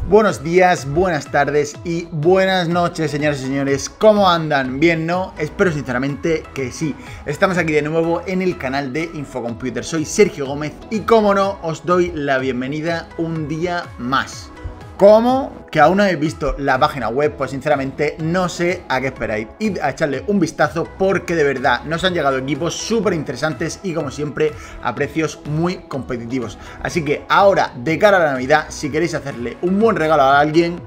Buenos días, buenas tardes y buenas noches, señoras y señores. ¿Cómo andan? ¿Bien, no? Espero sinceramente que sí. Estamos aquí de nuevo en el canal de Infocomputer. Soy Sergio Gómez y, como no, os doy la bienvenida un día más. ¿Cómo? ¿Que aún no habéis visto la página web? Pues sinceramente no sé a qué esperáis. Id a echarle un vistazo porque de verdad nos han llegado equipos súper interesantes y, como siempre, a precios muy competitivos. Así que ahora, de cara a la Navidad, si queréis hacerle un buen regalo a alguien,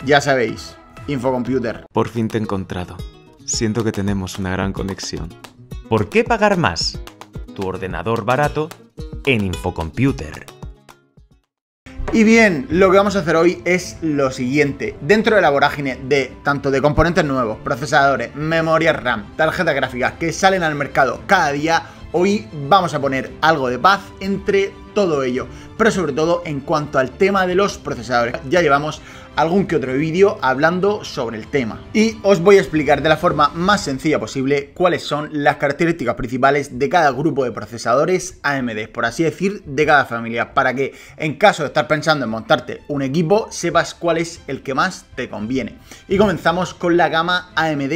ya sabéis, Infocomputer. Por fin te he encontrado. Siento que tenemos una gran conexión. ¿Por qué pagar más? Tu ordenador barato en Infocomputer. Y bien, lo que vamos a hacer hoy es lo siguiente. Dentro de la vorágine de tanto de componentes nuevos, procesadores, memoria RAM, tarjetas gráficas que salen al mercado cada día, hoy vamos a poner algo de paz entre todo ello, pero sobre todo en cuanto al tema de los procesadores. Ya llevamos algún que otro vídeo hablando sobre el tema y os voy a explicar de la forma más sencilla posible cuáles son las características principales de cada grupo de procesadores AMD, por así decir, de cada familia, para que en caso de estar pensando en montarte un equipo sepas cuál es el que más te conviene. Y comenzamos con la gama AMD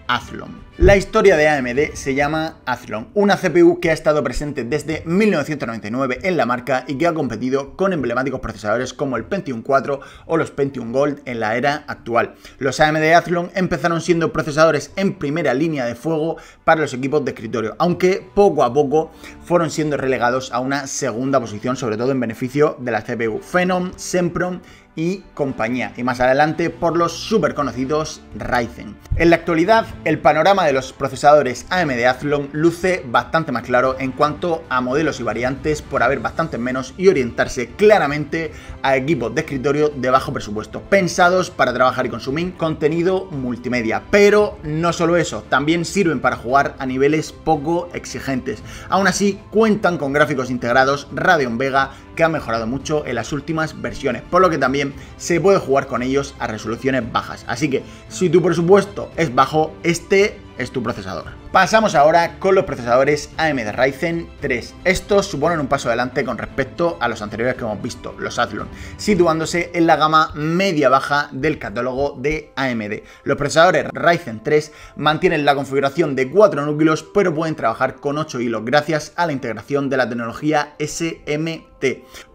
Athlon. La historia de AMD se llama Athlon, una CPU que ha estado presente desde 1999 en la marca y que ha competido con emblemáticos procesadores como el Pentium 4 o los Pentium Gold en la era actual. Los AMD Athlon empezaron siendo procesadores en primera línea de fuego para los equipos de escritorio, aunque poco a poco fueron siendo relegados a una segunda posición, sobre todo en beneficio de la CPU Phenom, Sempron y compañía, y más adelante por los súper conocidos Ryzen. En la actualidad, el panorama de los procesadores AMD Athlon luce bastante más claro en cuanto a modelos y variantes, por haber bastantes menos y orientarse claramente a equipos de escritorio de bajo presupuesto, pensados para trabajar y consumir contenido multimedia. Pero no solo eso, también sirven para jugar a niveles poco exigentes. Aún así, cuentan con gráficos integrados Radeon Vega, que han mejorado mucho en las últimas versiones, por lo que también se puede jugar con ellos a resoluciones bajas. Así que si tu presupuesto es bajo, este es tu procesador. Pasamos ahora con los procesadores AMD Ryzen 3. Estos suponen un paso adelante con respecto a los anteriores que hemos visto, los Athlon, situándose en la gama media-baja del catálogo de AMD. Los procesadores Ryzen 3 mantienen la configuración de 4 núcleos, pero pueden trabajar con 8 hilos gracias a la integración de la tecnología SMT.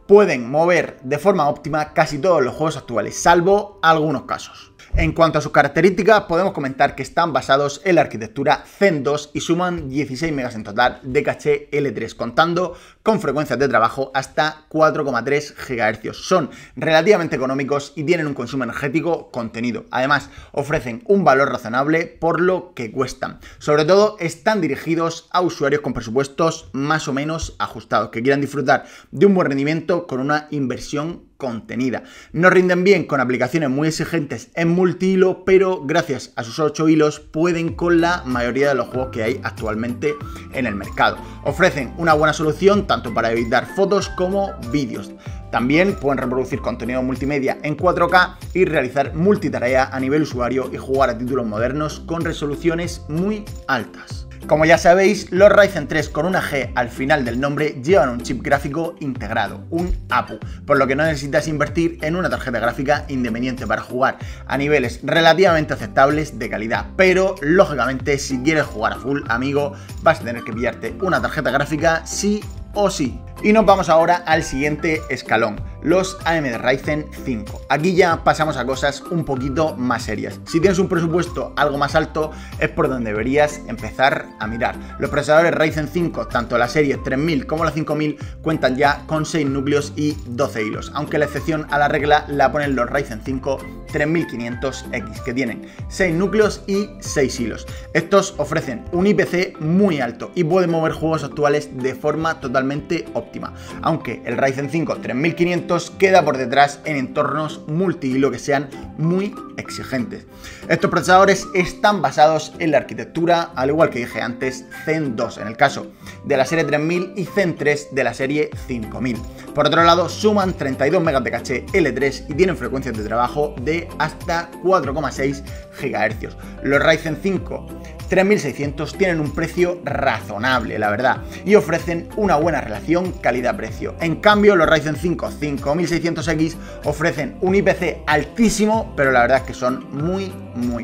Pueden mover de forma óptima casi todos los juegos actuales, salvo algunos casos. En cuanto a sus características, podemos comentar que están basados en la arquitectura Zen 2 y suman 16 MB en total de caché L3, contando con frecuencias de trabajo hasta 4,3 GHz. Son relativamente económicos y tienen un consumo energético contenido. Además, ofrecen un valor razonable por lo que cuestan. Sobre todo, están dirigidos a usuarios con presupuestos más o menos ajustados, que quieran disfrutar de un buen rendimiento con una inversión contenida. No rinden bien con aplicaciones muy exigentes en multihilo, pero gracias a sus 8 hilos pueden con la mayoría de los juegos que hay actualmente en el mercado. Ofrecen una buena solución tanto para editar fotos como vídeos. También pueden reproducir contenido multimedia en 4K y realizar multitarea a nivel usuario y jugar a títulos modernos con resoluciones muy altas. Como ya sabéis, los Ryzen 3 con una G al final del nombre llevan un chip gráfico integrado, un APU, por lo que no necesitas invertir en una tarjeta gráfica independiente para jugar a niveles relativamente aceptables de calidad. Pero, lógicamente, si quieres jugar a full, amigo, vas a tener que pillarte una tarjeta gráfica sí o sí. Y nos vamos ahora al siguiente escalón, los AMD Ryzen 5. Aquí ya pasamos a cosas un poquito más serias. Si tienes un presupuesto algo más alto, es por donde deberías empezar a mirar. Los procesadores Ryzen 5, tanto la serie 3000 como la 5000, cuentan ya con 6 núcleos y 12 hilos, aunque la excepción a la regla la ponen los Ryzen 5 3500X, que tienen 6 núcleos y 6 hilos. Estos ofrecen un IPC muy alto y pueden mover juegos actuales de forma totalmente óptima, aunque el Ryzen 5 3500 queda por detrás en entornos multihilo que sean muy exigentes. Estos procesadores están basados en la arquitectura, al igual que dije antes, Zen 2 en el caso de la serie 3000 y Zen 3 de la serie 5000. Por otro lado, suman 32 MB de caché L3 y tienen frecuencias de trabajo de hasta 4,6 GHz. Los Ryzen 5 3600 tienen un precio razonable, la verdad, y ofrecen una buena relación calidad-precio. En cambio, los Ryzen 5 5600X ofrecen un IPC altísimo, pero la verdad es que son muy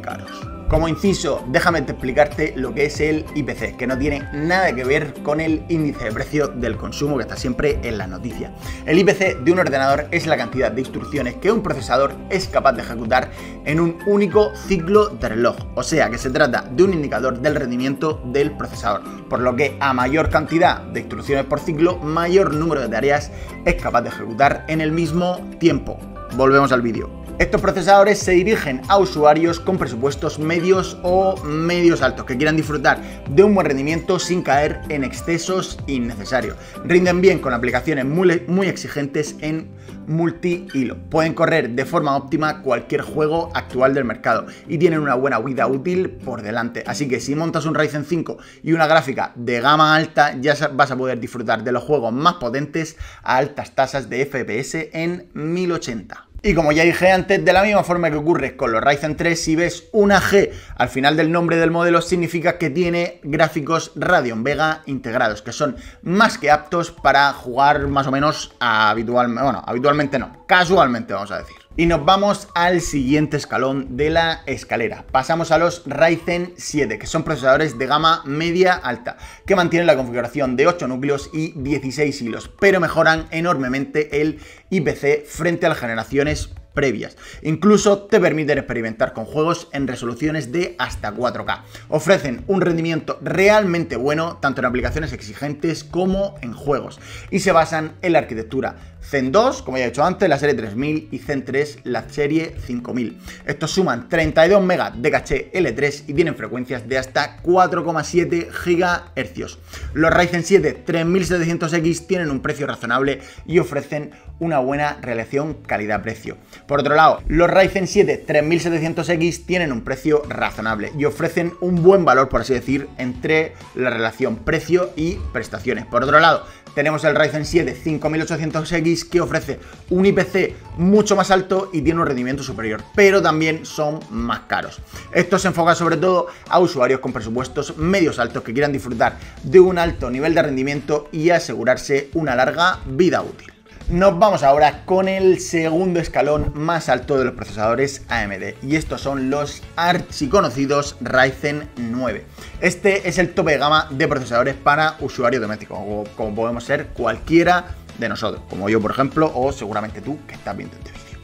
caros. Como inciso, déjame explicarte lo que es el IPC, que no tiene nada que ver con el índice de precio del consumo que está siempre en las noticias. El IPC de un ordenador es la cantidad de instrucciones que un procesador es capaz de ejecutar en un único ciclo de reloj, o sea que se trata de un indicador del rendimiento del procesador, por lo que a mayor cantidad de instrucciones por ciclo, mayor número de tareas es capaz de ejecutar en el mismo tiempo. Volvemos al vídeo. Estos procesadores se dirigen a usuarios con presupuestos medios o medios altos que quieran disfrutar de un buen rendimiento sin caer en excesos innecesarios. Rinden bien con aplicaciones muy exigentes en multi-hilo. Pueden correr de forma óptima cualquier juego actual del mercado y tienen una buena vida útil por delante. Así que si montas un Ryzen 5 y una gráfica de gama alta, ya vas a poder disfrutar de los juegos más potentes a altas tasas de FPS en 1080. Y como ya dije antes, de la misma forma que ocurre con los Ryzen 3, si ves una G al final del nombre del modelo, significa que tiene gráficos Radeon Vega integrados, que son más que aptos para jugar más o menos habitualmente, bueno, habitualmente no, casualmente vamos a decir. Y nos vamos al siguiente escalón de la escalera. Pasamos a los Ryzen 7, que son procesadores de gama media alta, que mantienen la configuración de 8 núcleos y 16 hilos, pero mejoran enormemente el IPC frente a las generaciones previas. Incluso te permiten experimentar con juegos en resoluciones de hasta 4K. Ofrecen un rendimiento realmente bueno tanto en aplicaciones exigentes como en juegos y se basan en la arquitectura Zen 2, como ya he dicho antes, la serie 3000 y Zen 3, la serie 5000. Estos suman 32 MB de caché L3 y tienen frecuencias de hasta 4,7 GHz. Los Ryzen 7 3700X tienen un precio razonable y ofrecen una buena relación calidad-precio. Por otro lado, los Ryzen 7 3700X tienen un precio razonable y ofrecen un buen valor, por así decir, entre la relación precio y prestaciones. Por otro lado, tenemos el Ryzen 7 5800X que ofrece un IPC mucho más alto y tiene un rendimiento superior, pero también son más caros. Esto se enfoca sobre todo a usuarios con presupuestos medios altos que quieran disfrutar de un alto nivel de rendimiento y asegurarse una larga vida útil. Nos vamos ahora con el segundo escalón más alto de los procesadores AMD y estos son los archiconocidos Ryzen 9. Este es el tope de gama de procesadores para usuarios domésticos, como podemos ser cualquiera de nosotros, como yo por ejemplo, o seguramente tú que estás viendo este vídeo.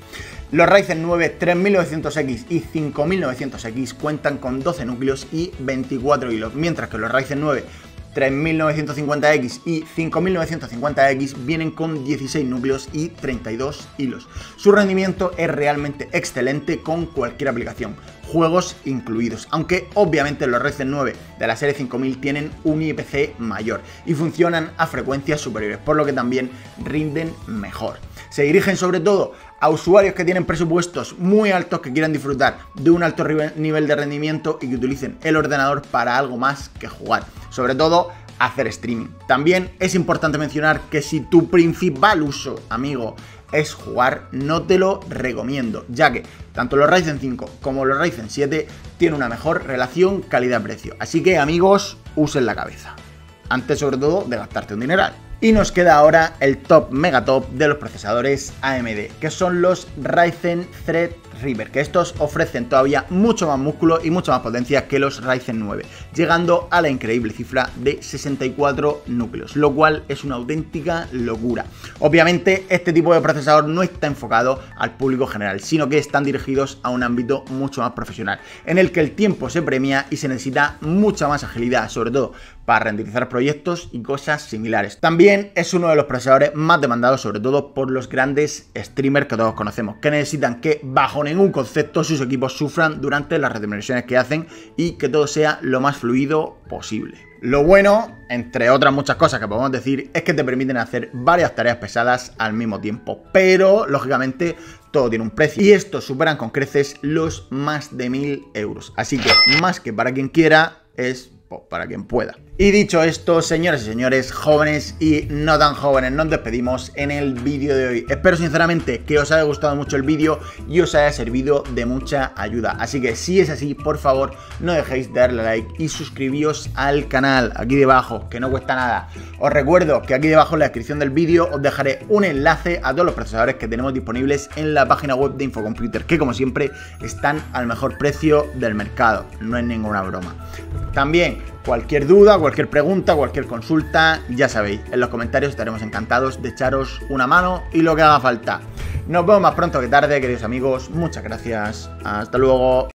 Los Ryzen 9 3900X y 5900X cuentan con 12 núcleos y 24 hilos, mientras que los Ryzen 9 3950X y 5950X vienen con 16 núcleos y 32 hilos. Su rendimiento es realmente excelente con cualquier aplicación, juegos incluidos, aunque obviamente los Ryzen 9 de la serie 5000 tienen un IPC mayor y funcionan a frecuencias superiores, por lo que también rinden mejor. Se dirigen sobre todo a usuarios que tienen presupuestos muy altos, que quieran disfrutar de un alto nivel de rendimiento y que utilicen el ordenador para algo más que jugar, sobre todo hacer streaming. También es importante mencionar que si tu principal uso, amigo, es jugar, no te lo recomiendo, ya que tanto los Ryzen 5 como los Ryzen 7 tienen una mejor relación calidad-precio. Así que, amigos, usen la cabeza, antes sobre todo de gastarte un dineral. Y nos queda ahora el top megatop de los procesadores AMD, que son los Ryzen Threadripper, que estos ofrecen todavía mucho más músculo y mucha más potencia que los Ryzen 9, llegando a la increíble cifra de 64 núcleos, lo cual es una auténtica locura. Obviamente este tipo de procesador no está enfocado al público general, sino que están dirigidos a un ámbito mucho más profesional, en el que el tiempo se premia y se necesita mucha más agilidad, sobre todo para renderizar proyectos y cosas similares. También es uno de los procesadores más demandados, sobre todo por los grandes streamers que todos conocemos, que necesitan que bajo ningún concepto sus equipos sufran durante las retransmisiones que hacen y que todo sea lo más fluido posible. Lo bueno, entre otras muchas cosas que podemos decir, es que te permiten hacer varias tareas pesadas al mismo tiempo, pero lógicamente todo tiene un precio y estos superan con creces los más de 1000 euros, así que más que para quien quiera, es pues para quien pueda. Y dicho esto, señoras y señores, jóvenes y no tan jóvenes, nos despedimos en el vídeo de hoy. Espero sinceramente que os haya gustado mucho el vídeo y os haya servido de mucha ayuda. Así que si es así, por favor, no dejéis de darle like y suscribíos al canal, aquí debajo, que no cuesta nada. Os recuerdo que aquí debajo en la descripción del vídeo os dejaré un enlace a todos los procesadores que tenemos disponibles en la página web de Infocomputer, que como siempre están al mejor precio del mercado, no es ninguna broma. También cualquier duda, cualquier pregunta, cualquier consulta, ya sabéis, en los comentarios estaremos encantados de echaros una mano y lo que haga falta. Nos vemos más pronto que tarde, queridos amigos, muchas gracias, hasta luego.